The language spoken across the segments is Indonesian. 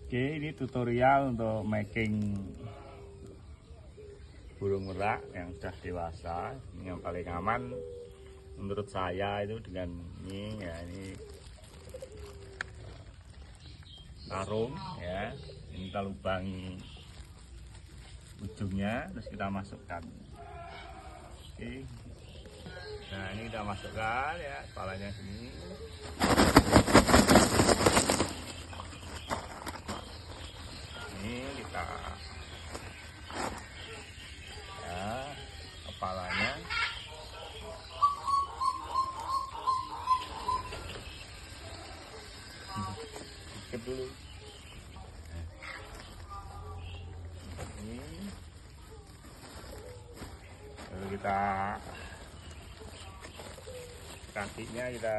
Oke, ini tutorial untuk making burung merak yang sudah dewasa. Ini yang paling aman menurut saya itu dengan ini ya, ini karung ya. Ini kita lubangi ujungnya, terus kita masukkan. Oke. Nah, ini kita masukkan ya, kepalanya sini. Ini kita ya, kepalanya skip dulu. Ini lalu kita kakinya kita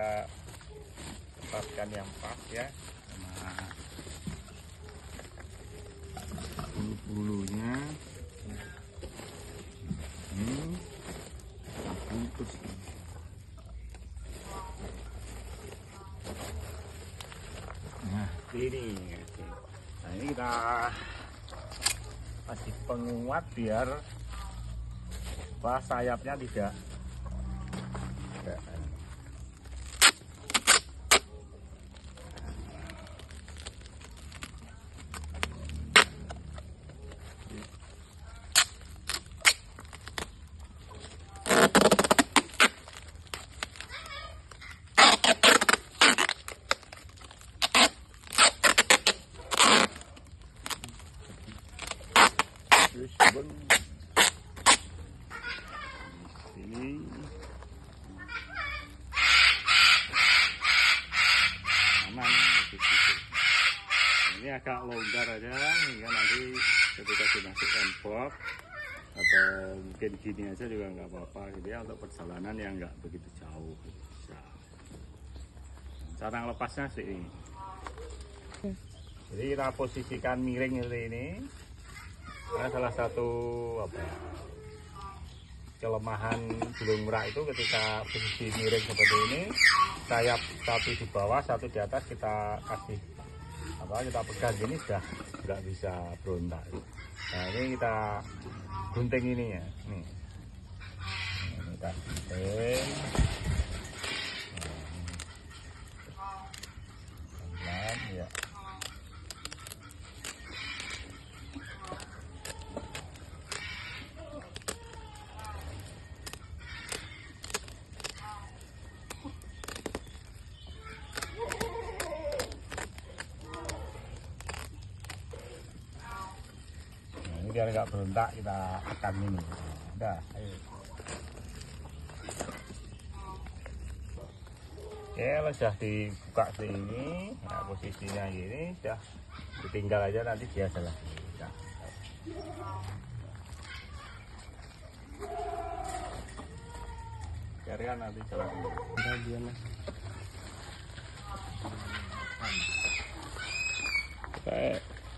tempatkan yang pas ya, sama bulu-bulunya ini putus. Nah ini, nah ini kita kasih penguat biar sayapnya tidak ini aman. Ini agak longgar aja hingga nanti ketika dimasukkan box atau mungkin gini aja juga nggak apa-apa gitu ya, untuk perjalanan yang nggak begitu jauh bisa. Cara lepasnya sih ini, jadi kita posisikan miring seperti ini. Karena salah satu kelemahan burung merak itu ketika posisi miring seperti ini, sayap satu di bawah satu di atas kita kasih kita pegang gini sudah nggak bisa berontak. Nah ini kita gunting ini ya, nih ini kita gunting pelan ya. Biar nggak berontak kita tekan ini. Udah, ayo. Oke, kalau sudah dibuka sini, nah posisinya gini, sudah ditinggal aja, nanti dia jalan. Nah. Biarkan nanti jalan. Udah dia mas.